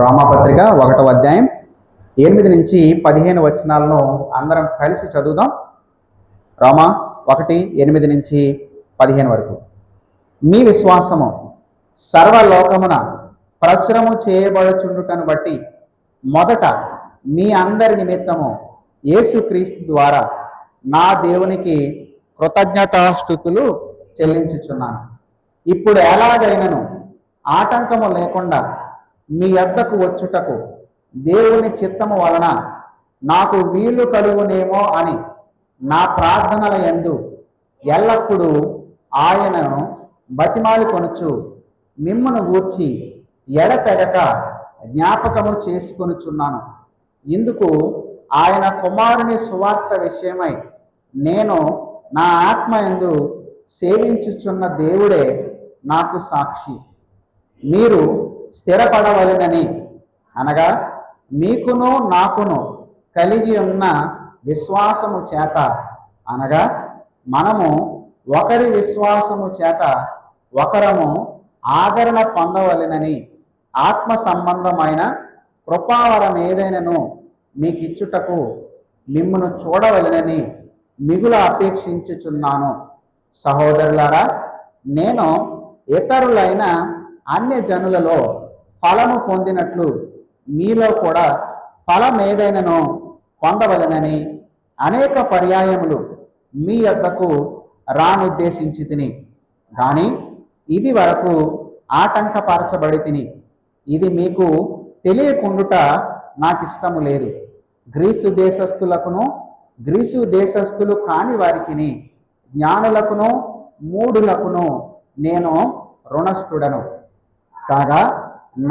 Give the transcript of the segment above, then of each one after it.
రోమాపత్రిక 1వ అధ్యాయం 8 నుంచి 15 వచనాలను అందరం కలిసి చదువుదాం. రోమా 1, 8 నుంచి 15 వరకు. మీ విశ్వాసము సర్వలోకమున ప్రచురము చేయబడుచుండుటను బట్టి మొదట మీ అందరి నిమిత్తము యేసుక్రీస్తు ద్వారా నా దేవునికి కృతజ్ఞతాస్తుతులు చెల్లించుచున్నాను. ఇప్పుడు ఎలాగైనను ఆటంకము లేకుండా మీ యొద్దకు వచ్చుటకు దేవుని చిత్తము వలన నాకు వీలు కలుగునేమో అని నా ప్రార్థనల యందు ఎల్లప్పుడూ ఆయనను బతిమాలు కొనుచు మిమ్మును గూర్చి ఎడతెగక జ్ఞాపకము చేసుకొనుచున్నాను. ఇందుకు ఆయన కుమారుని సువార్త విషయమై నేను నా ఆత్మ యందు సేవించుచున్న దేవుడే నాకు సాక్షి. మీరు స్థిరపడవలెనని, అనగా మీకును నాకును కలిగి ఉన్న విశ్వాసము చేత, అనగా మనము ఒకరి విశ్వాసము చేత ఒకరము ఆదరణ పొందవలెనని ఆత్మ సంబంధమైన కృపావరం ఏదైనను మీకు ఇచ్చుటకు మిమ్మును చూడవలెనని మిగుల అపేక్షించుచున్నాను. సహోదరులారా, నేను ఇతరులైన అన్య జనులలో ఫలము పొందినట్లు మీలో కూడా ఫలం ఏదైనను పొందవలెనని అనేక పర్యాయములు మీ యొద్దకు రానుద్దేశించి తిని, కానీ ఇది వరకు ఆటంకపరచబడి తిని. ఇది మీకు తెలియకుండుట నాకు ఇష్టము లేదు. గ్రీసు దేశస్థులకును గ్రీసు దేశస్థులు కాని వారికిని జ్ఞానులకును మూఢులకును నేను రుణస్థుడను. కాగా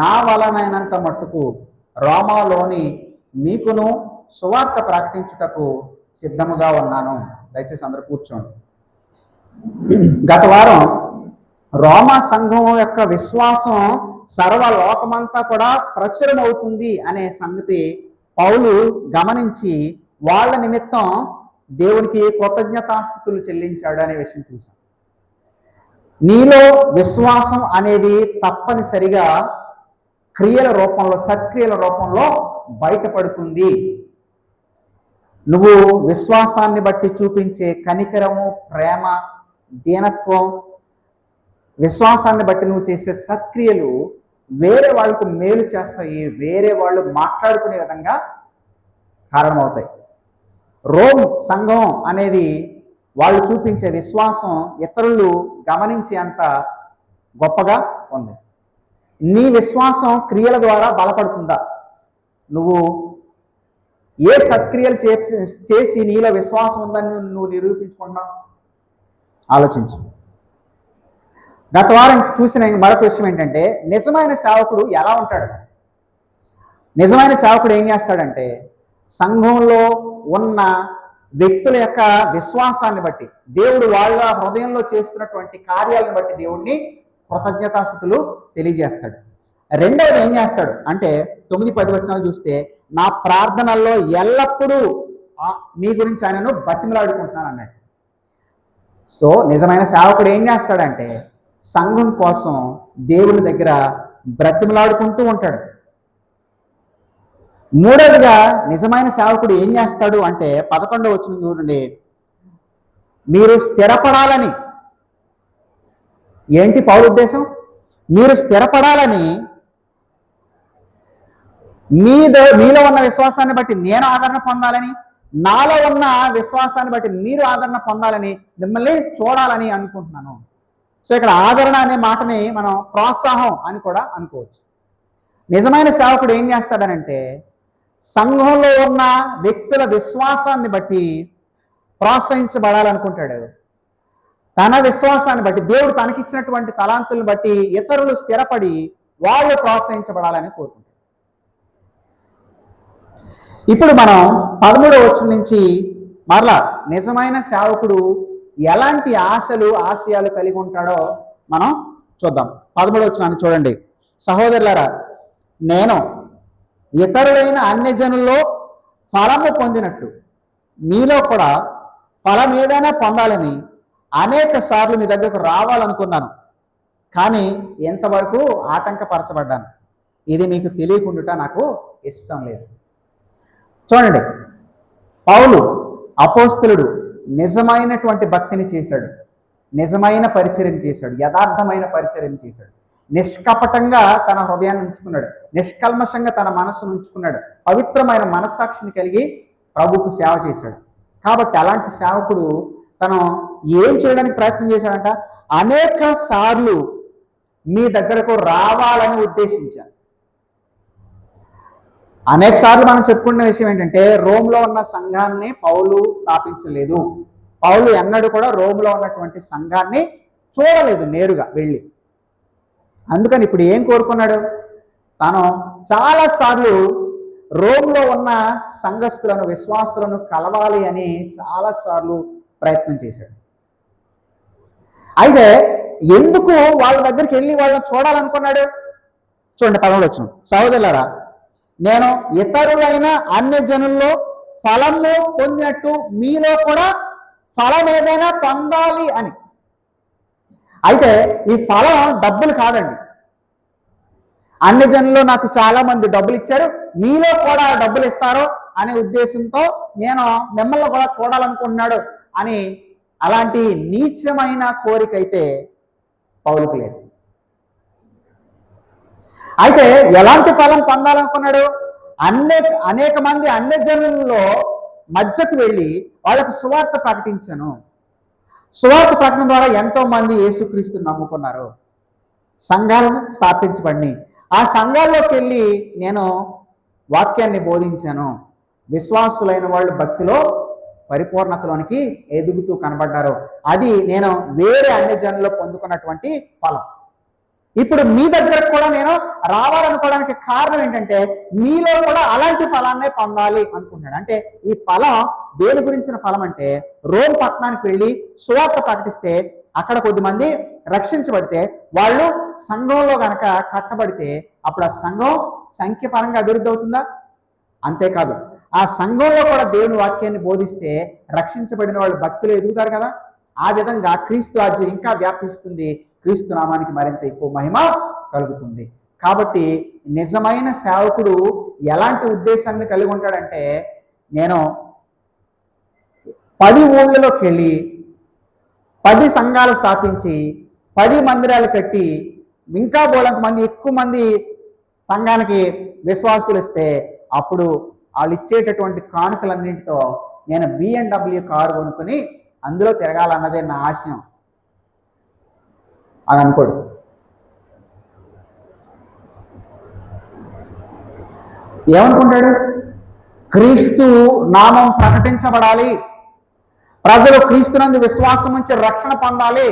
నా వలనైనంత మట్టుకు రోమాలోని మీకును సువార్త ప్రకటించుటకు సిద్ధముగా ఉన్నాను. దయచేసి అందరూ కూర్చోండి. గత వారం రోమా సంఘం యొక్క విశ్వాసం సర్వలోకమంతా కూడా ప్రచురమవుతుంది అనే సంగతి పౌలు గమనించి వాళ్ళ నిమిత్తం దేవునికి కృతజ్ఞతాస్తుతులు చెల్లించాడు అనే విషయం చూసాం. నీలో విశ్వాసం అనేది తప్పనిసరిగా క్రియల రూపంలో, సత్క్రియల రూపంలో బయటపడుతుంది. నువ్వు విశ్వాసాన్ని బట్టి చూపించే కనికరము, ప్రేమ, దీనత్వం, విశ్వాసాన్ని బట్టి నువ్వు చేసే సత్క్రియలు వేరే వాళ్ళకు మేలు చేస్తాయి, వేరే వాళ్ళు మాట్లాడుకునే విధంగా కారణమవుతాయి. రోమ్ సంఘం అనేది వాళ్ళు చూపించే విశ్వాసం ఇతరులు గమనించేంత గొప్పగా ఉంది. నీ విశ్వాసం క్రియల ద్వారా బలపడుతుందా? నువ్వు ఏ సత్క్రియలు చేసి నీలో విశ్వాసం ఉందని నువ్వు నిరూపించుకుంటున్నావు? ఆలోచించు. గత వారం చూసిన మరొక విషయం ఏంటంటే, నిజమైన సేవకుడు ఎలా ఉంటాడు? నిజమైన సేవకుడు ఏం చేస్తాడంటే, సంఘంలో ఉన్న వ్యక్తుల యొక్క విశ్వాసాన్ని బట్టి, దేవుడు వాళ్ళ హృదయంలో చేస్తున్నటువంటి కార్యాలను బట్టి దేవుడిని కృతజ్ఞతాస్తుతులు తెలియజేస్తాడు. రెండవది ఏం చేస్తాడు అంటే, 9-10 వచనాలు చూస్తే, నా ప్రార్థనల్లో ఎల్లప్పుడూ మీ గురించి ఆయనను బతిమలాడుకుంటున్నాను అన్నాడు. సో నిజమైన సేవకుడు ఏం చేస్తాడంటే, సంఘం కోసం దేవుని దగ్గర బ్రతిమలాడుకుంటూ ఉంటాడు. మూడవదిగా నిజమైన సేవకుడు ఏం చేస్తాడు అంటే, 11వ వచనం చూడండి, మీరు స్థిరపడాలని. ఏంటి పౌలు ఉద్దేశం? మీరు స్థిరపడాలని, మీలో ఉన్న విశ్వాసాన్ని బట్టి నేను ఆదరణ పొందాలని, నాలో ఉన్న విశ్వాసాన్ని బట్టి మీరు ఆదరణ పొందాలని, మిమ్మల్ని చూడాలని అనుకుంటున్నాను. సో ఇక్కడ ఆదరణ అనే మాటని మనం ప్రోత్సాహం అని కూడా అనుకోవచ్చు. నిజమైన సేవకుడు ఏం చేస్తాడనంటే, సంఘంలో ఉన్న వ్యక్తుల విశ్వాసాన్ని బట్టి ప్రోత్సహించబడాలనుకుంటాడు. తన విశ్వాసాన్ని బట్టి, దేవుడు తనకిచ్చినటువంటి తలాంతులను బట్టి ఇతరులు స్థిరపడి వాళ్ళు ప్రోత్సహించబడాలని కోరుకుంటాడు. ఇప్పుడు మనం 13వ వచనం నుంచి మరలా నిజమైన సేవకుడు ఎలాంటి ఆశలు, ఆశయాలు కలిగి ఉంటాడో మనం చూద్దాం. 13వ వచనాన్ని చూడండి. సహోదరులారా, నేను ఇతరులైన అన్యజనుల్లో ఫలము పొందినట్లు మీలో కూడా ఫలం ఏదైనా పొందాలని అనేక సార్లు మీ దగ్గరకు రావాలనుకున్నాను, కానీ ఎంతవరకు ఆటంకపరచబడ్డాను. ఇది మీకు తెలియకుండా నాకు ఇష్టం లేదు. చూడండి, పౌలు అపోస్తలుడు నిజమైనటువంటి భక్తిని చేశాడు, నిజమైన పరిచర్యం చేశాడు, యథార్థమైన పరిచర్యం చేశాడు, నిష్కపటంగా తన హృదయాన్ని ఉంచుకున్నాడు, నిష్కల్మషంగా తన మనస్సును ఉంచుకున్నాడు, పవిత్రమైన మనస్సాక్షిని కలిగి ప్రభుకు సేవ చేశాడు. కాబట్టి అలాంటి సేవకుడు తను ఏం చేయడానికి ప్రయత్నం చేశాడంట, అనేక సార్లు మీ దగ్గరకు రావాలని ఉద్దేశించాను. అనేక సార్లు మనం చెప్పుకున్న విషయం ఏంటంటే, రోమ్లో ఉన్న సంఘాన్ని పౌలు స్థాపించలేదు. పౌలు ఎన్నడూ కూడా రోమ్లో ఉన్నటువంటి సంఘాన్ని చూడలేదు నేరుగా వెళ్ళి. అందుకని ఇప్పుడు ఏం కోరుకున్నాడు, తాను చాలాసార్లు రోమ్లో ఉన్న సంఘస్థులను, విశ్వాసులను కలవాలి అని చాలాసార్లు ప్రయత్నం చేశాడు. అయితే ఎందుకు వాళ్ళ దగ్గరికి వెళ్ళి వాళ్ళని చూడాలనుకున్నాడు? చూడండి 11వ వచనం, సహోదరులారా, నేను ఇతరులైన అన్య జనుల్లో ఫలము పొందినట్టు మీలో కూడా ఫలం ఏదైనా పొందాలి అని. అయితే ఈ ఫలం డబ్బులు కాదండి. అన్ని జనుల్లో నాకు చాలా మంది డబ్బులు ఇచ్చారు, మీలో కూడా డబ్బులు ఇస్తారో అనే ఉద్దేశంతో నేను మిమ్మల్ని కూడా చూడాలనుకుంటున్నాడు అని అలాంటి నీచమైన కోరిక అయితే పౌలుకు లేదు. అయితే ఎలాంటి ఫలం పొందాలనుకున్నాడు? అనేక మంది అన్య జనుల్లో మధ్యకు వెళ్ళి వాళ్ళకు సువార్త ప్రకటించాను. సువార్త ప్రకటన ద్వారా ఎంతో మంది యేసుక్రీస్తుని నమ్ముకున్నారు, సంఘాలు స్థాపించబడి ఆ సంఘాల్లోకి వెళ్ళి నేను వాక్యాన్ని బోధించాను. విశ్వాసులైన వాళ్ళు భక్తిలో పరిపూర్ణతలోనికి ఎదుగుతూ కనబడ్డారు. అది నేను వేరే అన్య జనుల్లో పొందుకున్నటువంటి ఫలం. ఇప్పుడు మీ దగ్గరకు కూడా నేను రావాలనుకోవడానికి కారణం ఏంటంటే, మీలో కూడా అలాంటి ఫలాన్నే పొందాలి అనుకుంటున్నాడు. అంటే ఈ ఫలం దేని గురించిన ఫలం అంటే, రోమ్ పట్టణానికి వెళ్ళి సువార్త ప్రకటిస్తే అక్కడ కొద్దిమంది రక్షించబడితే వాళ్ళు సంఘంలో గనక కట్టబడితే అప్పుడు ఆ సంఘం సంఖ్యపరంగా అభివృద్ధి అవుతుందా? అంతేకాదు, ఆ సంఘంలో కూడా దేవుని వాక్యాన్ని బోధిస్తే రక్షించబడిన వాళ్ళు భక్తులు ఎదుగుతారు కదా. ఆ విధంగా క్రీస్తు రాజ్యం ఇంకా వ్యాపిస్తుంది, క్రీస్తు నామానికి మరింత ఎక్కువ మహిమ కలుగుతుంది. కాబట్టి నిజమైన సేవకుడు ఎలాంటి ఉద్దేశాన్ని కలిగి ఉంటాడంటే, నేను 10 ఊళ్ళలోకి వెళ్ళి 10 సంఘాలు స్థాపించి 10 మందిరాలు కట్టి ఇంకా బోలంత మంది ఎక్కువ మంది సంఘానికి విశ్వాసులు ఇస్తే అప్పుడు వాళ్ళు ఇచ్చేటటువంటి కానుకలన్నింటితో నేను BMW కారు కొనుక్కొని అందులో తిరగాలన్నదే నా ఆశయం అని అనుకోడు. ఏమనుకుంటాడు? క్రీస్తు నామం ప్రకటించబడాలి, ప్రజలు క్రీస్తునందు విశ్వాసం ఉంచి రక్షణ పొందాలి,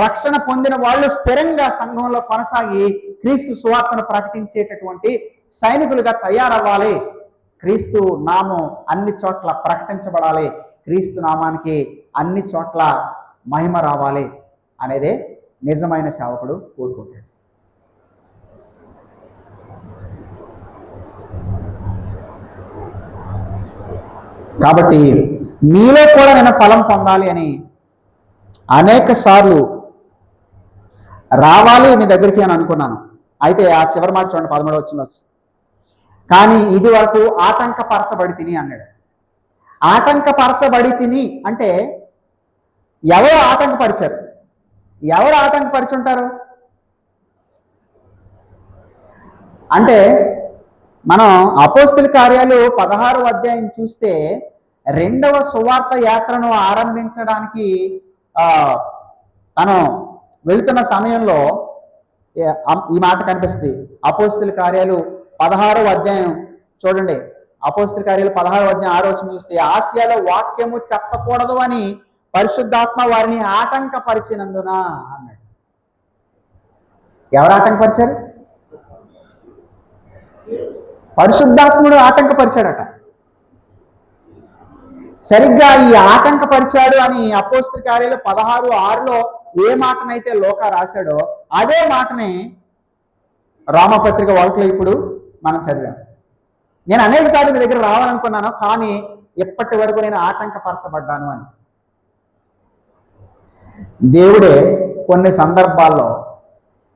రక్షణ పొందిన వాళ్ళు స్థిరంగా సంఘంలో కొనసాగి క్రీస్తు సువార్తను ప్రకటించేటటువంటి సైనికులుగా తయారవ్వాలి, క్రీస్తు నామం అన్ని చోట్ల ప్రకటించబడాలి, క్రీస్తు నామానికి అన్ని చోట్ల మహిమ రావాలి అనేదే నిజమైన సేవకుడు కోరుకుంటాడు. కాబట్టి మీలో కూడా నేను ఫలం పొందాలి అని అనేక సార్లు రావాలి మీ దగ్గరికి అని అనుకున్నాను. అయితే ఆ చివరి మాట చూడండి, 13వ వచనంలో, కానీ ఇది వరకు ఆటంకపరచబడి తిని అన్నాడు. ఆటంకపరచబడి తిని అంటే ఎవరు ఆటంకపరిచారు? ఎవరు ఆటంకపరిచి ఉంటారు అంటే, మనం అపోస్తల కార్యాలు 16వ అధ్యాయం చూస్తే 2వ సువార్త యాత్రను ఆరంభించడానికి తను వెళుతున్న సమయంలో ఈ మాట కనిపిస్తుంది. అపోస్తల కార్యాలు 16వ అధ్యాయం చూడండి, అపోస్తల కార్యాలు 16వ అధ్యాయం 6వ వచనం చూస్తే, ఆసియాలో వాక్యము చెప్పకూడదు అని పరిశుద్ధాత్మ వారిని ఆటంకపరిచినందున అన్నాడు. ఎవరు ఆటంకపరిచారు? పరిశుద్ధాత్ముడు ఆటంకపరిచాడట. సరిగ్గా ఈ ఆటంకపరిచాడు అని అపోస్తల కార్యాలు 16:6లో ఏ మాటనైతే లోకా రాశాడో అదే మాటని రామపత్రిక వాటిలో ఇప్పుడు మనం చదివాం. నేను అనేక సార్లు మీ దగ్గర రావాలనుకున్నాను, కానీ ఎప్పటి వరకు నేను ఆటంకపరచబడ్డాను అని. దేవుడే కొన్ని సందర్భాల్లో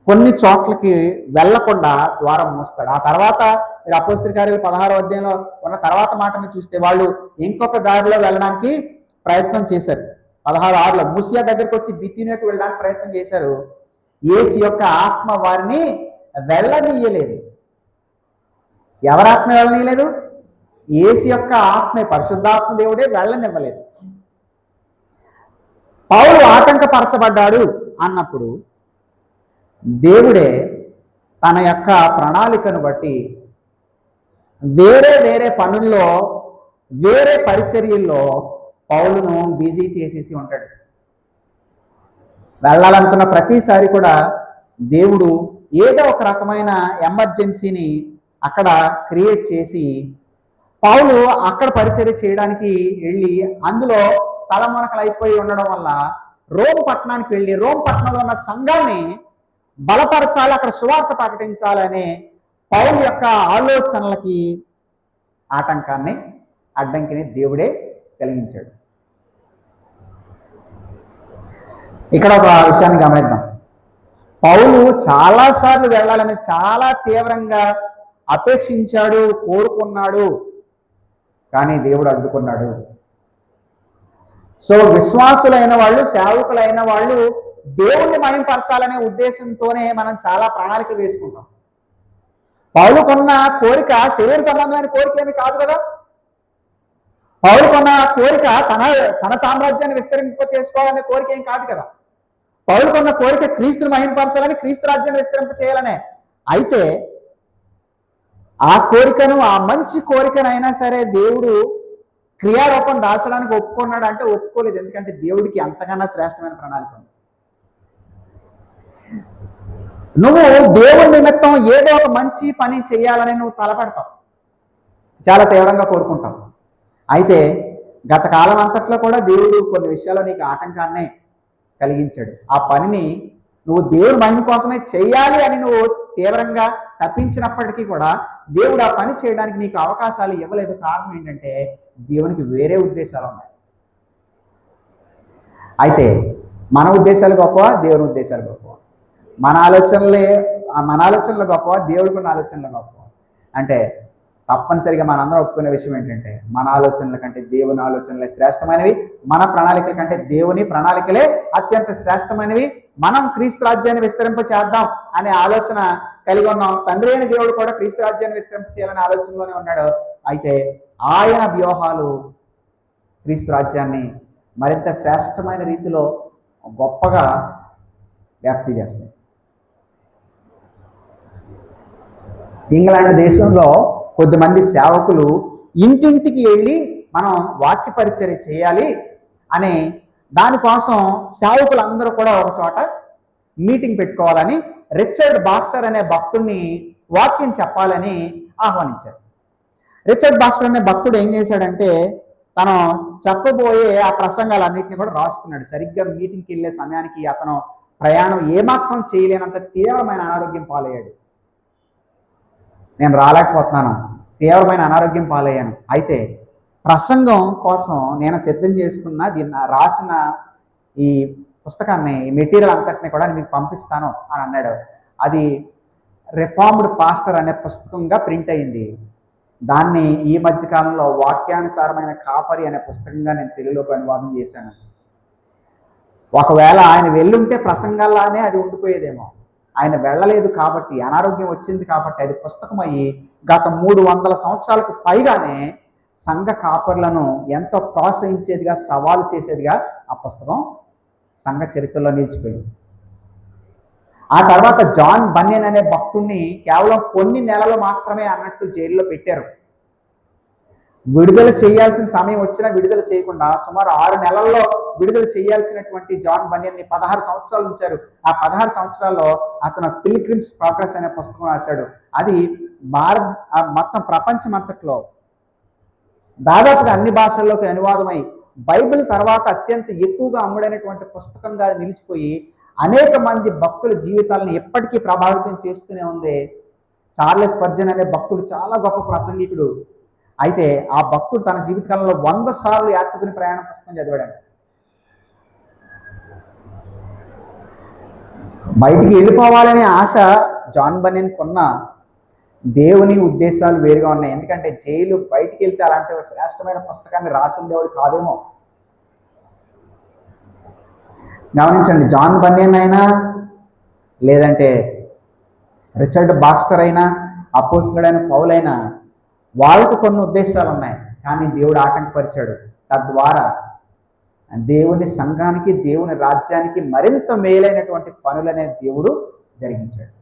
కొన్ని చోట్లకి వెళ్లకుండా ద్వారం మూస్తాడు. ఆ తర్వాత మీరు అపోస్తల కార్యాలు 16వ అధ్యాయంలో ఉన్న తర్వాత మాటను చూస్తే వాళ్ళు ఇంకొక దారిలో వెళ్ళడానికి ప్రయత్నం చేశారు. 16:6లో ముసియా దగ్గరికి వచ్చి బితీనియాకు వెళ్ళడానికి ప్రయత్నం చేశారు. యేసు యొక్క ఆత్మ వారిని వెళ్ళనీయలేదు. ఎవరి ఆత్మ వెళ్ళనీయలేదు? యేసు యొక్క ఆత్మే, పరిశుద్ధాత్మ దేవుడే వెళ్ళనివ్వలేదు. పౌలు ఆటంకపరచబడ్డాడు అన్నప్పుడు దేవుడే తన యొక్క ప్రణాళికను బట్టి వేరే వేరే పనుల్లో, వేరే పరిచర్యల్లో పౌలును బిజీ చేసేసి ఉంటాడు. వెళ్ళాలనుకున్న ప్రతిసారి కూడా దేవుడు ఏదో ఒక రకమైన ఎమర్జెన్సీని అక్కడ క్రియేట్ చేసి పౌలు అక్కడ పరిచర్య చేయడానికి వెళ్ళి అందులో తలమునకలు అయిపోయి ఉండడం వల్ల రోమ్ పట్టణానికి వెళ్ళి రోమ్ పట్టణంలో ఉన్న సంఘాన్ని బలపరచాలి, అక్కడ సువార్త ప్రకటించాలనే పౌలు యొక్క ఆలోచనలకి ఆటంకాన్ని, అడ్డంకిని దేవుడే కలిగించాడు. ఇక్కడ ఒక విషయాన్ని గమనిద్దాం. పౌలు చాలాసార్లు వెళ్ళాలని చాలా తీవ్రంగా అపేక్షించాడు, కోరుకున్నాడు, కానీ దేవుడు అడ్డుకున్నాడు. సో విశ్వాసులైన వాళ్ళు, సేవకులైన వాళ్ళు దేవుణ్ణి మహింపరచాలనే ఉద్దేశంతోనే మనం చాలా ప్రణాళికలు వేసుకుంటాం. పౌలుకున్న కోరిక శరీర సంబంధమైన కోరిక ఏమి కాదు కదా. పౌలుకున్న కోరిక తన సామ్రాజ్యాన్ని విస్తరింప చేసుకోవాలనే కోరిక ఏం కాదు కదా. పౌలుకున్న కోరిక క్రీస్తుని మహింపరచాలని, క్రీస్తు రాజ్యాన్ని విస్తరింప చేయాలనే. అయితే ఆ కోరికను, ఆ మంచి కోరికనైనా సరే దేవుడు క్రియారూపం దాల్చడానికి ఒప్పుకున్నాడు అంటే ఒప్పుకోలేదు. ఎందుకంటే దేవుడికి అంతకన్నా శ్రేష్టమైన ప్రణాళిక ఉంది. నువ్వు దేవుడి నిమిత్తం ఏదో ఒక మంచి పని చేయాలని నువ్వు తలపెడతావు, చాలా తీవ్రంగా కోరుకుంటావు. అయితే గత కాలం అంతట్లో కూడా దేవుడు కొన్ని విషయాల్లో నీకు ఆటంకాన్నే కలిగించాడు. ఆ పనిని నువ్వు దేవుడి మహిమ కోసమే చేయాలి అని నువ్వు తీవ్రంగా తప్పించినప్పటికీ కూడా దేవుడు ఆ పని చేయడానికి నీకు అవకాశాలు ఇవ్వలేదు. కారణం ఏంటంటే దేవునికి వేరే ఉద్దేశాలు ఉన్నాయి. అయితే మన ఉద్దేశాలు గొప్పవా, దేవుని ఉద్దేశాలు గొప్పవా? మన ఆలోచనలు గొప్పవా, దేవుడికి ఉన్న ఆలోచనలు గొప్పవా? అంటే తప్పనిసరిగా మనందరం ఒప్పుకునే విషయం ఏంటంటే మన ఆలోచనల కంటే దేవుని ఆలోచనలే శ్రేష్టమైనవి, మన ప్రణాళికల కంటే దేవుని ప్రణాళికలే అత్యంత శ్రేష్టమైనవి. మనం క్రీస్తు రాజ్యాన్ని విస్తరింప చేద్దాం అనే ఆలోచన కలిగి ఉన్నాం. తండ్రి అయిన దేవుడు కూడా క్రీస్తు రాజ్యాన్ని విస్తరింప చేయాలనే ఆలోచనలోనే ఉన్నాడు. అయితే ఆయన వ్యూహాలు క్రీస్తు రాజ్యాన్ని మరింత శ్రేష్టమైన రీతిలో గొప్పగా వ్యాప్తి చేస్తాయి. ఇంగ్లాండ్ దేశంలో కొద్దిమంది సేవకులు ఇంటింటికి వెళ్ళి మనం వాక్య పరిచర్య చేయాలి అనే దానికోసం సేవకులందరూ కూడా ఒక చోట మీటింగ్ పెట్టుకోవాలని రిచర్డ్ బాక్స్టర్ అనే భక్తుడిని వాక్యం చెప్పాలని ఆహ్వానించారు. రిచర్డ్ బాక్స్టర్ అనే భక్తుడు ఏం చేశాడంటే తను చెప్పబోయే ఆ ప్రసంగాలన్నింటినీ కూడా రాసుకున్నాడు. సరిగ్గా మీటింగ్కి వెళ్ళే సమయానికి అతను ప్రయాణం ఏమాత్రం చేయలేనంత తీవ్రమైన అనారోగ్యం పాలయ్యాడు. నేను రాలేకపోతున్నాను, తీవ్రమైన అనారోగ్యం పాలయ్యాను. అయితే ప్రసంగం కోసం నేను సిద్ధం చేసుకున్న దీన్ని రాసిన ఈ పుస్తకాన్ని, ఈ మెటీరియల్ అంతటిని కూడా మీకు పంపిస్తాను అని అన్నాడు. అది రిఫార్మ్డ్ పాస్టర్ అనే పుస్తకంగా ప్రింట్ అయింది. దాన్ని ఈ మధ్యకాలంలో వాక్యానుసారమైన కాపరి అనే పుస్తకంగా నేను తెలుగులోకి అనువాదం చేశాను. ఒకవేళ ఆయన వెళ్ళుంటే ప్రసంగాల్లానే అది ఉండిపోయేదేమో. ఆయన వెళ్ళలేదు కాబట్టి, అనారోగ్యం వచ్చింది కాబట్టి అది పుస్తకం అయ్యి గత 300 సంవత్సరాలకు పైగానే సంఘ కాపర్లను ఎంతో ప్రోత్సహించేదిగా, సవాలు చేసేదిగా ఆ పుస్తకం సంఘ చరిత్రలో నిలిచిపోయింది. ఆ తర్వాత జాన్ బన్యన్ అనే భక్తుడిని కేవలం కొన్ని నెలలు మాత్రమే అన్నట్టు జైల్లో పెట్టారు. విడుదల చేయాల్సిన సమయం వచ్చినా విడుదల చేయకుండా సుమారు 6 నెలల్లో విడుదల చేయాల్సినటువంటి జాన్ బన్యన్ని 16 సంవత్సరాలు ఉంచారు. ఆ 16 సంవత్సరాల్లో అతను పిల్గ్రిమ్స్ ప్రోగ్రెస్ అనే పుస్తకం రాశాడు. అది మొత్తం ప్రపంచమంతట్లో దాదాపుగా అన్ని భాషల్లోకి అనువాదమై బైబిల్ తర్వాత అత్యంత ఎక్కువగా అమ్ముడైనటువంటి పుస్తకంగా నిలిచిపోయి అనేక మంది భక్తుల జీవితాలను ఎప్పటికీ ప్రభావితం చేస్తూనే ఉంది. చార్లెస్ స్పర్జన్ అనే భక్తుడు చాలా గొప్ప ప్రసంగికుడు. అయితే ఆ భక్తుడు తన జీవితకాలంలో 100 సార్లు యాత్రికుని ప్రయాణ పుస్తకం చదివాడంట. బయటికి వెళ్ళిపోవాలనే ఆశ జాన్ బన్నెన్కి ఉన్న దేవుని ఉద్దేశాలు వేరుగా ఉన్నాయి. ఎందుకంటే జైలు బయటికి వెళ్తే అలాంటి శ్రేష్టమైన పుస్తకాన్ని రాసి ఉండేవాడు కాదేమో. గమనించండి, జాన్ బన్నెన్ అయినా లేదంటే రిచర్డ్ బాక్స్టర్ అయినా అపోస్తలుడైన పౌలైనా వాళ్ళకి కొన్ని ఉద్దేశాలు ఉన్నాయి, కానీ దేవుడు ఆటంకపరిచాడు. తద్వారా దేవుని సంఘానికి, దేవుని రాజ్యానికి మరింత మేలైనటువంటి పనులనే దేవుడు జరిగించాడు.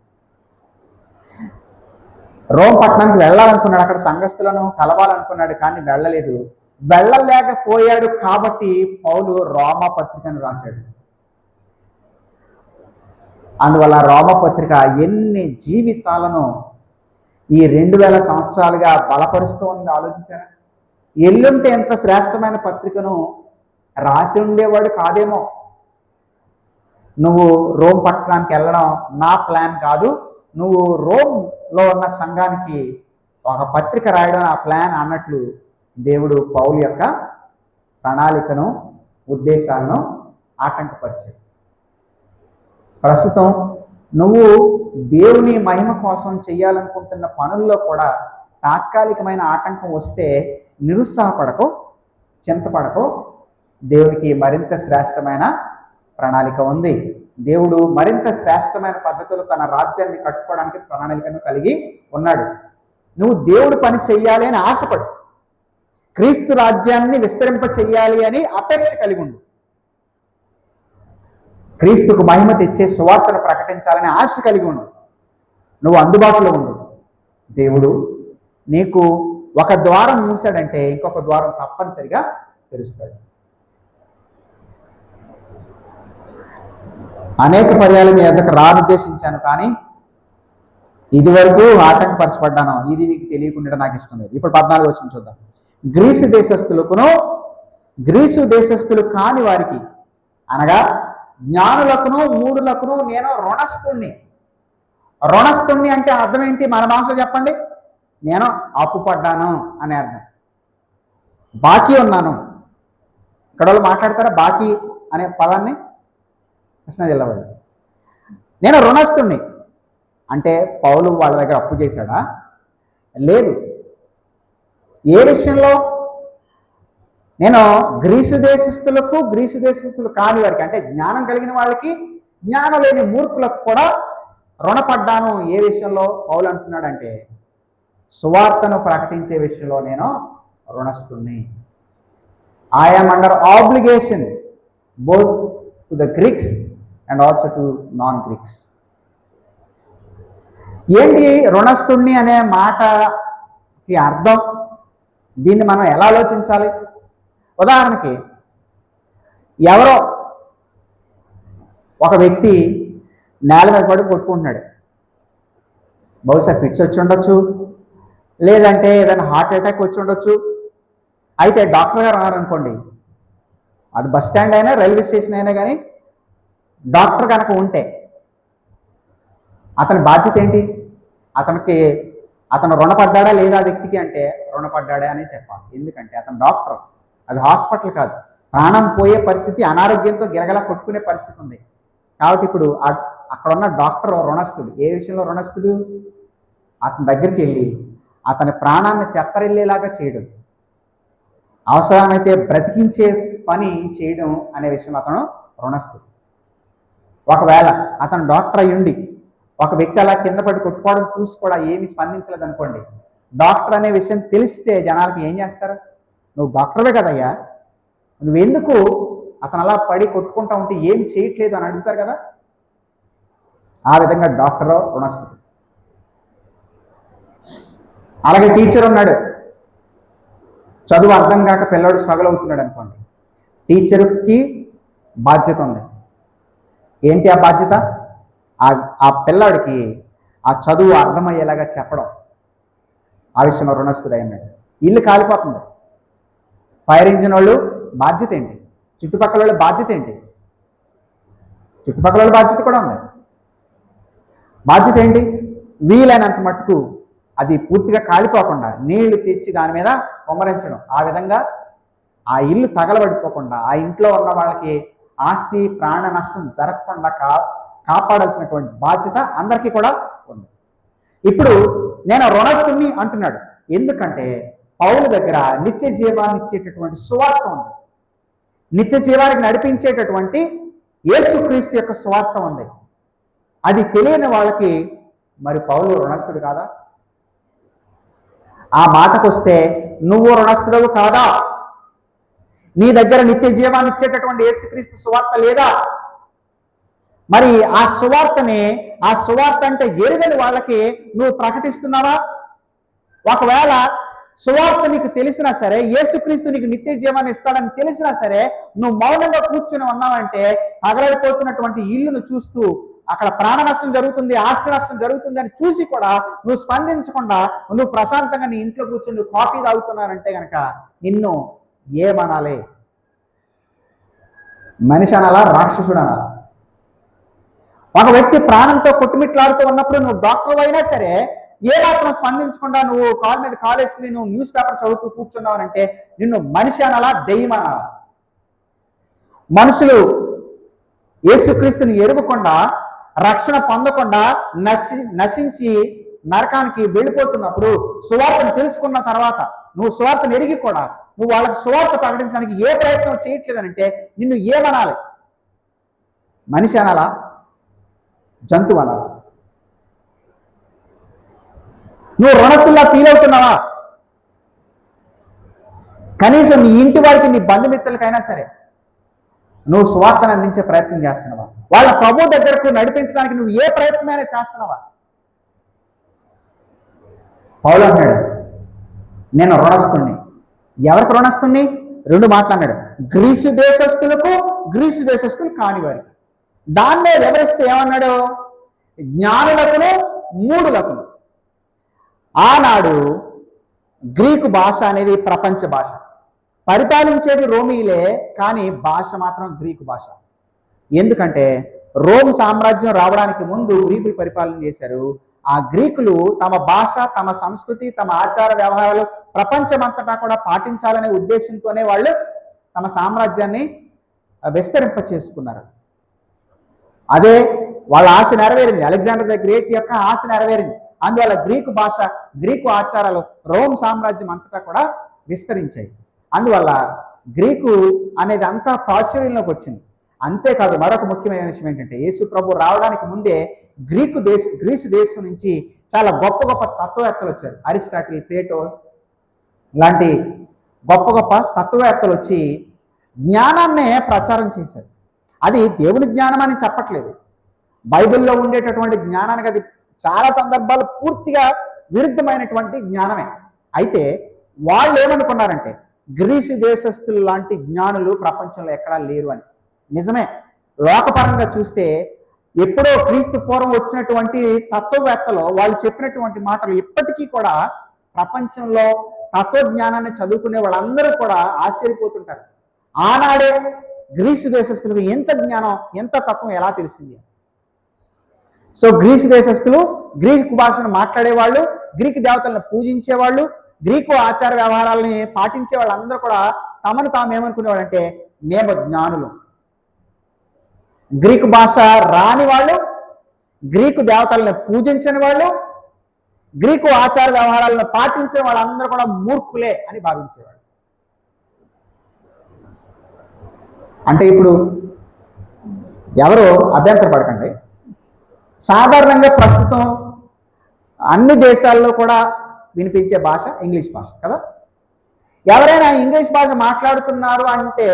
రోమ్ పట్టణానికి వెళ్ళాలనుకున్నాడు, అక్కడ సంఘస్థులను కలవాలనుకున్నాడు, కానీ వెళ్ళలేదు. వెళ్ళలేకపోయాడు కాబట్టి పౌలు రోమా పత్రికను రాశాడు. అందువల్ల రోమా పత్రిక ఎన్ని జీవితాలను ఈ 2000 సంవత్సరాలుగా బలపరుస్తూ ఉంది. ఆలోచించారా? ఎల్లుంటే ఎంత శ్రేష్టమైన పత్రికను రాసి ఉండేవాడు కాదేమో. నువ్వు రోమ్ పట్టణానికి వెళ్ళడం నా ప్లాన్ కాదు, నువ్వు రోమ్లో ఉన్న సంఘానికి ఒక పత్రిక రాయడం నా ప్లాన్ అన్నట్లు దేవుడు పౌలు యొక్క ప్రణాళికను, ఉద్దేశాలను ఆటంకపరిచాడు. ప్రస్తుతం నువ్వు దేవుని మహిమ కోసం చేయాలనుకుంటున్న పనుల్లో కూడా తాత్కాలికమైన ఆటంకం వస్తే నిరుత్సాహపడకో, చింతపడకో. దేవునికి మరింత శ్రేష్టమైన ప్రణాళిక ఉంది. దేవుడు మరింత శ్రేష్టమైన పద్ధతిలో తన రాజ్యాన్ని కట్టుకోవడానికి ప్రణాళికను కలిగి ఉన్నాడు. నువ్వు దేవుడు పని చెయ్యాలి అని ఆశపడు, క్రీస్తు రాజ్యాన్ని విస్తరింప చెయ్యాలి అని అపేక్ష కలిగి ఉండు, క్రీస్తుకు మహిమ తెచ్చే సువార్తను ప్రకటించాలని ఆశ కలిగి ఉండు, నువ్వు అందుబాటులో ఉండు. దేవుడు నీకు ఒక ద్వారం మూసాడంటే ఇంకొక ద్వారం తప్పనిసరిగా తెరుస్తాడు. అనేక పర్యాలు మీ వద్దకు రానుద్దేశించాను, కానీ ఇదివరకు ఆటంకపరచబడ్డాను, ఇది మీకు తెలియకుండా నాకు ఇష్టం లేదు. ఇప్పుడు 14 వచనం చూద్దాం. గ్రీసు దేశస్థులు కాని వారికి అనగా జ్ఞానులకును మూఢులకును నేను రుణస్థుణ్ణి అంటే అర్థం ఏంటి? మన భాషలో చెప్పండి. నేను అప్పుపడ్డాను అనే అర్థం. బాకీ ఉన్నాను. ఇక్కడ వాళ్ళు మాట్లాడతారా బాకీ అనే పదాన్ని? కృష్ణా జిల్లా వాళ్ళు. నేను రుణస్థుణ్ణి అంటే పౌలు వాళ్ళ దగ్గర అప్పు చేశాడా? లేదు. ఏ విషయంలో? నేను గ్రీసు దేశస్థులు కాని వారికి అంటే జ్ఞానం కలిగిన వాళ్ళకి, జ్ఞానం లేని మూర్ఖులకు కూడా రుణపడ్డాను. ఏ విషయంలో పౌలు అంటున్నాడంటే సువార్తను ప్రకటించే విషయంలో నేను రుణస్థుణ్ణి. I'm under obligation both to the Greeks and also to non Greeks. ఏంటి రుణస్థుణ్ణి అనే మాటకి అర్థం? దీన్ని మనం ఎలా ఆలోచించాలి? ఉదాహరణకి ఎవరో ఒక వ్యక్తి నేల మీద పడి కొట్టుకుంటున్నాడు. బహుశా ఫిట్స్ వచ్చి ఉండొచ్చు, లేదంటే ఏదైనా హార్ట్ అటాక్ వచ్చి ఉండొచ్చు. అయితే డాక్టర్ గారు అన్నారనుకోండి, అది బస్ స్టాండ్ అయినా రైల్వే స్టేషన్ అయినా కానీ డాక్టర్ కనుక ఉంటే అతని బాధ్యత ఏంటి? అతను రుణపడ్డా లేదా వ్యక్తికి అంటే రుణపడ్డా అని చెప్పాలి. ఎందుకంటే అతను డాక్టర్, అది హాస్పిటల్ కాదు. ప్రాణం పోయే పరిస్థితి, అనారోగ్యంతో గిరగలా కొట్టుకునే పరిస్థితి ఉంది. కాబట్టి ఇప్పుడు అక్కడ ఉన్న డాక్టర్ రుణస్థుడు. ఏ విషయంలో రుణస్థుడు? అతని దగ్గరికి వెళ్ళి అతని ప్రాణాన్ని తెప్పరిల్లేలాగా చేయడం, అవసరమైతే బ్రతికించే పని చేయడం అనే విషయంలో అతను రుణస్థుడు. ఒకవేళ అతను డాక్టర్ అయ్యుండి ఒక వ్యక్తి అలా కింద పడి కొట్టుకోవడం చూసి కూడా ఏమి స్పందించలేదు అనుకోండి, డాక్టర్ అనే విషయం తెలిస్తే జనాలకి ఏం చేస్తారు? నువ్వు డాక్టర్వే కదయ్యా, నువ్వెందుకు అతను అలా పడి కొట్టుకుంటా ఉంటే ఏమి చేయట్లేదు అని అడుగుతారు కదా. ఆ విధంగా డాక్టర్ రుణస్థుడు. అలాగే టీచర్ ఉన్నాడు, చదువు అర్థం కాక పిల్లవాడు స్ట్రగుల్ అవుతున్నాడు అనుకోండి, టీచర్కి బాధ్యత ఉంది. ఏంటి ఆ బాధ్యత? ఆ పిల్లాడికి ఆ చదువు అర్థమయ్యేలాగా చెప్పడం. ఆ విషయంలో రుణస్థుడై ఉన్నాడు. ఇల్లు కాలిపోతుంది, ఫైర్ ఇంజిన్ వాళ్ళు బాధ్యత ఏంటి? చుట్టుపక్కల వాళ్ళ బాధ్యత ఏంటి? చుట్టుపక్కల వాళ్ళ బాధ్యత కూడా ఉంది. బాధ్యత ఏంటి? వీలైనంత మట్టుకు అది పూర్తిగా కాలిపోకుండా నీళ్లు తెచ్చి దాని మీద కుమ్మరించడం. ఆ విధంగా ఆ ఇల్లు తగలబడిపోకుండా, ఆ ఇంట్లో ఉన్న వాళ్ళకి ఆస్తి ప్రాణ నష్టం జరగకుండా కాపాడాల్సినటువంటి బాధ్యత అందరికీ కూడా ఉంది. ఇప్పుడు నేను రుణస్తుని అంటున్నాడు. ఎందుకంటే పౌలు దగ్గర నిత్య జీవాన్ని ఇచ్చేటటువంటి సువార్త ఉంది. నిత్య జీవానికి నడిపించేటటువంటి యేసుక్రీస్తు యొక్క సువార్త ఉంది. అది తెలియని వాళ్ళకి మరి పౌలు రుణస్తుడు కాదా? ఆ మాటకొస్తే నువ్వు రుణస్తుడవు కాదా? నీ దగ్గర నిత్య జీవాన్ని ఇచ్చేటటువంటి యేసుక్రీస్తు సువార్త లేదా? మరి ఆ సువార్త అంటే ఎరుగని వాళ్ళకి నువ్వు ప్రకటిస్తున్నావా? ఒకవేళ సువార్త నీకు తెలిసినా సరే, యేసుక్రీస్తు నీకు నిత్య జీవాన్ని ఇస్తాడని తెలిసినా సరే, నువ్వు మౌనంగా కూర్చుని ఉన్నావంటే పగలైపోతున్నటువంటి ఇల్లును చూస్తూ అక్కడ ప్రాణ నష్టం జరుగుతుంది, ఆస్తి నష్టం జరుగుతుంది అని చూసి కూడా నువ్వు స్పందించకుండా నువ్వు ప్రశాంతంగా నీ ఇంట్లో కూర్చొని నువ్వు కాఫీ తాగుతున్నారంటే కనుక నిన్ను ఏమనాలి? మనిషి అనాలా, రాక్షసుడు అనాలా? ఒక వ్యక్తి ప్రాణంతో కొట్టుమిట్లాడుతూ ఉన్నప్పుడు నువ్వు డాక్టర్ అయినా సరే ఏ మాత్రం స్పందించకుండా నువ్వు కాలు మీద కాలేసుకుని నువ్వు న్యూస్ పేపర్ చదువుతూ కూర్చున్నావనంటే నిన్ను మనిషి అనాలా, దెయ్యం అనాలా? మనుషులు యేసుక్రీస్తుని ఎరుగకుండా, రక్షణ పొందకుండా నశించి నరకానికి వెళ్ళిపోతున్నప్పుడు సువార్తను తెలుసుకున్న తర్వాత నువ్వు సువార్తను ఎరిగి కూడా నువ్వు వాళ్ళకి సువార్త ప్రకటించడానికి ఏ ప్రయత్నం చేయట్లేదనంటే నిన్ను ఏమనాలి? మనిషి అనాలా, జంతువు అనాలా? నువ్వు రుణస్తుల్లా ఫీల్ అవుతున్నావా? కనీసం నీ ఇంటి వారికి, నీ బంధుమిత్రులకైనా సరే నువ్వు సువార్తను అందించే ప్రయత్నం చేస్తున్నావా? వాళ్ళ ప్రభు దగ్గరకు నడిపించడానికి నువ్వు ఏ ప్రయత్నమైనా చేస్తున్నావా? పౌలు అన్నాడు, నేను రుణస్తుణ్ణి. ఎవరికి రుణస్తుణ్ణి? రెండు మాట్లాడాడు, గ్రీసు దేశస్తులకు, గ్రీసు దేశస్తులు కాని వారికి. దాన్నే వివరిస్తే ఏమన్నాడు? జ్ఞానులకును మూఢులకును. ఆనాడు గ్రీకు భాష అనేది ప్రపంచ భాష. పరిపాలించేది రోమీలే, కానీ భాష మాత్రం గ్రీకు భాష. ఎందుకంటే రోమ్ సామ్రాజ్యం రావడానికి ముందు గ్రీకులు పరిపాలన చేశారు. ఆ గ్రీకులు తమ భాష, తమ సంస్కృతి, తమ ఆచార వ్యవహారాలు ప్రపంచమంతటా కూడా పాటించాలనే ఉద్దేశంతోనే వాళ్ళు తమ సామ్రాజ్యాన్ని విస్తరింప చేసుకున్నారు. అదే వాళ్ళ ఆశ నెరవేరింది. అలెగ్జాండర్ ద గ్రేట్ యొక్క ఆశ నెరవేరింది. అందువల్ల గ్రీకు భాష, గ్రీకు ఆచారాలు రోమ్ సామ్రాజ్యం అంతటా కూడా విస్తరించాయి. అందువల్ల గ్రీకు అనేది అంతా ప్రాచుర్యంలోకి వచ్చింది. అంతేకాదు మరొక ముఖ్యమైన విషయం ఏంటంటే యేసు ప్రభు రావడానికి ముందే గ్రీసు దేశం నుంచి చాలా గొప్ప గొప్ప తత్వవేత్తలు వచ్చారు. అరిస్టాటిల్, ప్లేటో లాంటి గొప్ప గొప్ప తత్వవేత్తలు వచ్చి జ్ఞానాన్నే ప్రచారం చేశారు. అది దేవుని జ్ఞానం అని చెప్పట్లేదు. బైబిల్లో ఉండేటటువంటి జ్ఞానానికి అది చాలా సందర్భాలు పూర్తిగా విరుద్ధమైనటువంటి జ్ఞానమే. అయితే వాళ్ళు ఏమనుకున్నారంటే గ్రీసు దేశస్తులు లాంటి జ్ఞానులు ప్రపంచంలో ఎక్కడా లేరు అని. నిజమే, లోకపరంగా చూస్తే ఎప్పుడో క్రీస్తు పూర్వం వచ్చినటువంటి తత్వవేత్తలు వాళ్ళు చెప్పినటువంటి మాటలు ఇప్పటికీ కూడా ప్రపంచంలో తత్వజ్ఞానాన్ని చదువుకునే వాళ్ళందరూ కూడా ఆశ్చర్యపోతుంటారు. ఆనాడే గ్రీసు దేశస్తులకు ఎంత జ్ఞానం, ఎంత తత్వం ఎలా తెలిసింది? సో గ్రీసు దేశస్తులు గ్రీకు భాషను మాట్లాడేవాళ్ళు, గ్రీకు దేవతలను పూజించేవాళ్ళు, గ్రీకు ఆచార వ్యవహారాలని పాటించే వాళ్ళందరూ కూడా తమను తాము ఏమనుకునేవాళ్ళు అంటే మేము జ్ఞానులు. గ్రీకు భాష రాని వాళ్ళు, గ్రీకు దేవతలను పూజించని వాళ్ళు, గ్రీకు ఆచార వ్యవహారాలను పాటించిన వాళ్ళందరూ కూడా మూర్ఖులే అని భావించేవాళ్ళు. అంటే ఇప్పుడు ఎవరు అభ్యంతర పడకండి, సాధారణంగా ప్రస్తుతం అన్ని దేశాల్లో కూడా వినిపించే భాష ఇంగ్లీష్ భాష కదా. ఎవరైనా ఇంగ్లీష్ భాష మాట్లాడుతున్నారు అంటే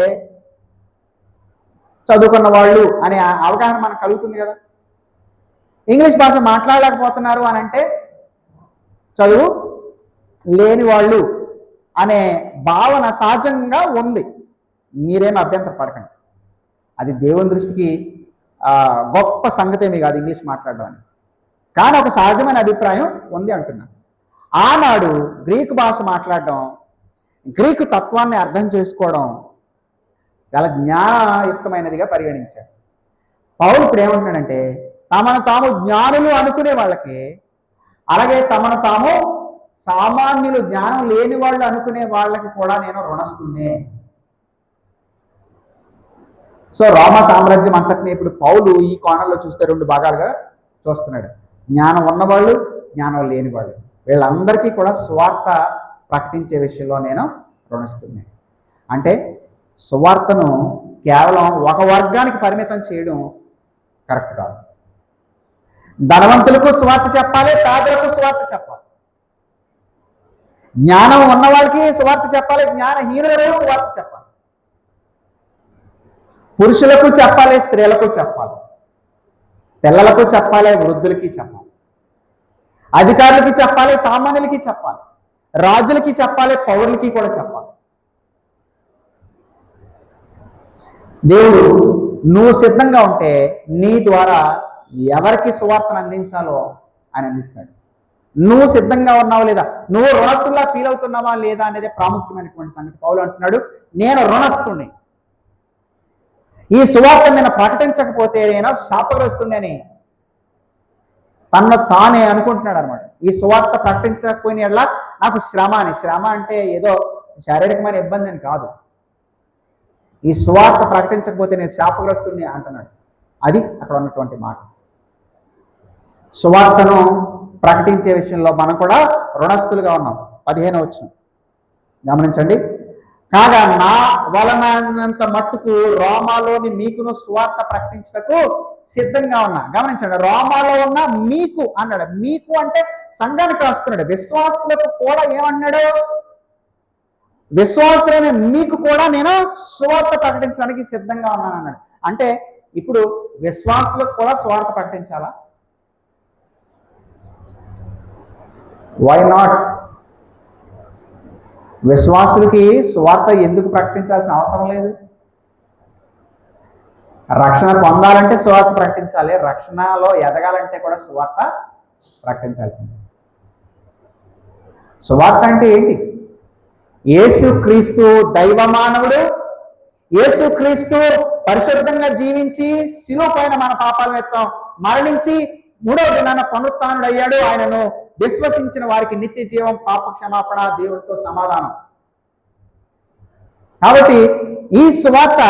చదువుకున్న వాళ్ళు అనే అవగాహన మనకు కలుగుతుంది కదా. ఇంగ్లీష్ భాష మాట్లాడలేకపోతున్నారు అని అంటే చదువు లేని వాళ్ళు అనే భావన సహజంగా ఉంది. మీరేమి అభ్యంతర పడకండి, అది దేవుని దృష్టికి గొప్ప సంగతేమీ కాదు ఇంగ్లీష్ మాట్లాడడం అని. కానీ ఒక సహజమైన అభిప్రాయం ఉంది అంటున్నాను. ఆనాడు గ్రీకు భాష మాట్లాడడం, గ్రీకు తత్వాన్ని అర్థం చేసుకోవడం చాలా జ్ఞానయుక్తమైనదిగా పరిగణించారు. పౌలు ఇప్పుడు ఏమంటున్నాడంటే తమను తాము జ్ఞానులు అనుకునే వాళ్ళకి, అలాగే తమను తాము సామాన్యులు, జ్ఞానం లేని వాళ్ళు అనుకునే వాళ్ళకి కూడా నేను రుణస్తున్నే. సో రోమా సామ్రాజ్యం అంతటిని ఇప్పుడు పౌలు ఈ కోణంలో చూస్తే రెండు భాగాలుగా చూస్తున్నాడు. జ్ఞానం ఉన్నవాళ్ళు, జ్ఞానం లేని వాళ్ళు, వీళ్ళందరికీ కూడా సువార్త ప్రకటించే విషయంలో నేను రుణిస్తున్నాను. అంటే సువార్తను కేవలం ఒక వర్గానికి పరిమితం చేయడం కరెక్ట్ కాదు. ధనవంతులకు సువార్త చెప్పాలి, పేదలకు సువార్త చెప్పాలి. జ్ఞానం ఉన్న వాళ్ళకి సువార్త చెప్పాలి, జ్ఞానహీనులకు సువార్త చెప్పాలి. పురుషులకు చెప్పాలి, స్త్రీలకు చెప్పాలి, పిల్లలకు చెప్పాలి, వృద్ధులకి చెప్పాలి, అధికారులకి చెప్పాలి, సామాన్యులకి చెప్పాలి, రాజులకి చెప్పాలి, పౌరులకి కూడా చెప్పాలి. దేవుడు నువ్వు సిద్ధంగా ఉంటే నీ ద్వారా ఎవరికి సువార్తను అందించాలో ఆయన అందిస్తాడు. నువ్వు సిద్ధంగా ఉన్నావా లేదా, నువ్వు రుణస్తుల్లా ఫీల్ అవుతున్నావా లేదా అనేది ప్రాముఖ్యమైనటువంటి సంగతి. పౌలు అంటున్నాడు, నేను రుణస్తుని, ఈ సువార్తను నేను ప్రకటించకపోతే నేను శాపగ్రస్తుని తనను తానే అనుకుంటున్నాడు అనమాట. ఈ సువార్త ప్రకటించకపోయిన ఎట్లా నాకు శ్రమ అని. శ్రమ అంటే ఏదో శారీరకమైన ఇబ్బంది అని కాదు. ఈ సువార్త ప్రకటించకపోతే నేను శాపగ్రస్తుని అంటున్నాడు. అది అక్కడ ఉన్నటువంటి మాట. సువార్తను ప్రకటించే విషయంలో మనం కూడా రుణస్తులుగా ఉన్నాం. 15వ వచనం గమనించండి. కాగా నా వలనంత మట్టుకు రోమాలోని మీకును సువార్త ప్రకటించటకు సిద్ధంగా ఉన్నా. గమనించండి, రోమాలో ఉన్న మీకు అన్నాడు. మీకు అంటే సంఘానికి రాస్తున్నాడు. విశ్వాసులకు కూడా ఏమన్నాడు? విశ్వాసులైన మీకు కూడా నేను సువార్త ప్రకటించడానికి సిద్ధంగా ఉన్నాను అన్నాడు. అంటే ఇప్పుడు విశ్వాసులకు కూడా సువార్త ప్రకటించాలా? Why not? విశ్వాసులకి సువార్త ఎందుకు ప్రకటించాల్సిన అవసరం లేదు? రక్షణ పొందాలంటే సువార్త ప్రకటించాలి, రక్షణలో ఎదగాలంటే కూడా సువార్త ప్రకటించాల్సిందే. సువార్త అంటే ఏంటి? యేసుక్రీస్తు దైవ మానవుడు, యేసుక్రీస్తు పరిశుద్ధంగా జీవించి శిలువ పైన మన పాపాల నిమిత్తం మరణించి 3వ దినాన పునరుత్థానుడయ్యాడు. ఆయనను విశ్వసించిన వారికి నిత్య జీవం, పాప క్షమాపణ, దేవుడితో సమాధానం. కాబట్టి ఈ సువార్త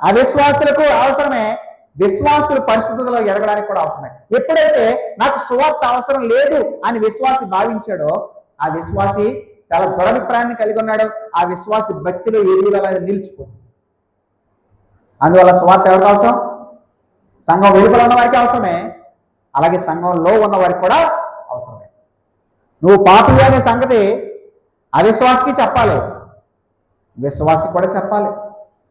అవిశ్వాసులకు అవసరమే, విశ్వాసులు పరిశుద్ధతలో ఎదగడానికి కూడా అవసరమే. ఎప్పుడైతే నాకు సువార్త అవసరం లేదు అని విశ్వాసి భావించాడో ఆ విశ్వాసి చాలా దురభిప్రాయాన్ని కలిగి ఉన్నాడు. ఆ విశ్వాసి భక్తిలో ఎదుగుదల నిలిచిపోతుంది. అందువల్ల సువార్త ఎవరికి అవసరం? సంఘం వెలుపల ఉన్న వారికి అవసరమే, అలాగే సంఘంలో ఉన్న వారికి కూడా అవసరమే. నువ్వు పాపి అనే సంగతి అవిశ్వాసికి చెప్పాలి, విశ్వాసి కూడా చెప్పాలి.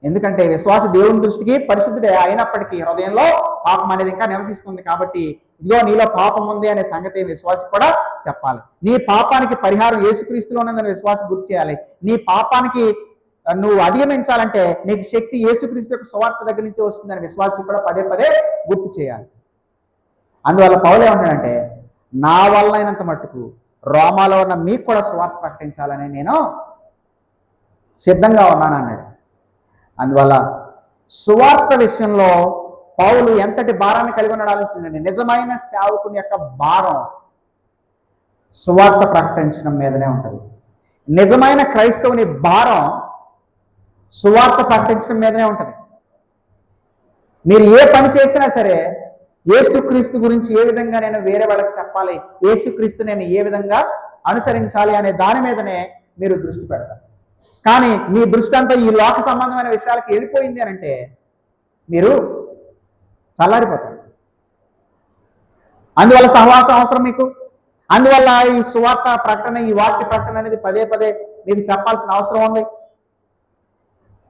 ఎందుకంటే విశ్వాసి దేవుని దృష్టికి పరిశుద్ధుడే అయినప్పటికీ హృదయంలో పాపం అనేది ఇంకా నివసిస్తుంది. కాబట్టి ఇదిగో నీలో పాపం ఉంది అనే సంగతి విశ్వాసి కూడా చెప్పాలి. నీ పాపానికి పరిహారం యేసుక్రీస్తులో ఉన్నదని విశ్వాసి గుర్తు చేయాలి. నీ పాపానికి నువ్వు అధిగమించాలంటే నీకు శక్తి యేసుక్రీస్తు యొక్క సువార్త దగ్గర నుంచి వస్తుందని విశ్వాసి కూడా పదే పదే గుర్తు చేయాలి. అందువల్ల పౌలు ఏమంటాడంటే, నా వల్ల అయినంత మట్టుకు రోమాలో ఉన్న మీకు కూడా సువార్త ప్రకటించాలని నేను సిద్ధంగా ఉన్నాను అన్నాడు. అందువల్ల సువార్త విషయంలో పౌలు ఎంతటి భారాన్ని కలిగి ఉన్నాడు ఆలోచించండి. నిజమైన సేవకుని యొక్క భారం సువార్త ప్రకటించడం మీదనే ఉంటుంది. నిజమైన క్రైస్తవుని భారం సువార్త ప్రకటించడం మీదనే ఉంటుంది. మీరు ఏ పని చేసినా సరే యేసుక్రీస్తు గురించి ఏ విధంగా నేను వేరే వాళ్ళకి చెప్పాలి, యేసుక్రీస్తు నేను ఏ విధంగా అనుసరించాలి అనే దాని మీదనే మీరు దృష్టి పెడతారు. కానీ మీ దృష్టి అంతా ఈ లోక సంబంధమైన విషయాలకు వెళ్ళిపోయింది అని అంటే మీరు చల్లారిపోతారు. అందువల్ల సహవాసం అవసరం మీకు. అందువల్ల ఈ సువార్త ప్రకటన, ఈ వాక్య ప్రకటన అనేది పదే పదే మీకు చెప్పాల్సిన అవసరం ఉంది.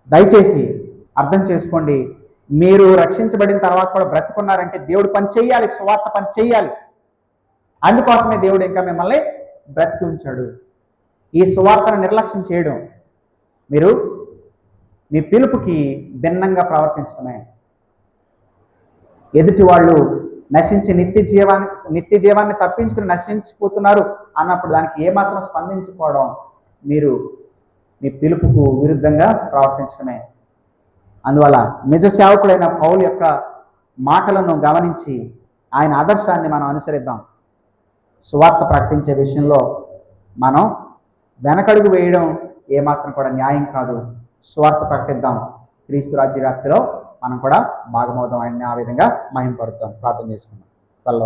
దయచేసి అర్థం చేసుకోండి. మీరు రక్షించబడిన తర్వాత కూడా బ్రతుకున్నారంటే దేవుడు పని చేయాలి, సువార్త పని చేయాలి. అందుకోసమే దేవుడు ఇంకా మిమ్మల్ని బ్రతికి ఉంచాడు. ఈ సువార్తను నిర్లక్ష్యం చేయడం మీరు మీ పిలుపుకి భిన్నంగా ప్రవర్తించడమే. ఎదుటి వాళ్ళు నశించి నిత్య జీవాన్ని తప్పించుకుని నశించిపోతున్నారు అన్నప్పుడు దానికి ఏమాత్రం స్పందించుకోవడం మీరు మీ పిలుపుకు విరుద్ధంగా ప్రవర్తించడమే. అందువల్ల నిజ సేవకుడైన పౌలు యొక్క మాటలను గమనించి ఆయన ఆదర్శాన్ని మనం అనుసరిద్దాం. సువార్త ప్రకటించే విషయంలో మనం వెనకడుగు వేయడం ఏమాత్రం కూడా న్యాయం కాదు. సువార్త ప్రకటిద్దాం. క్రీస్తు రాజ్య వ్యాప్తిలో మనం కూడా భాగమవుదాం. ఆయన్ని ఆ విధంగా మహింపరుద్దాం. ప్రార్థన చేసుకుందాం. తల్ల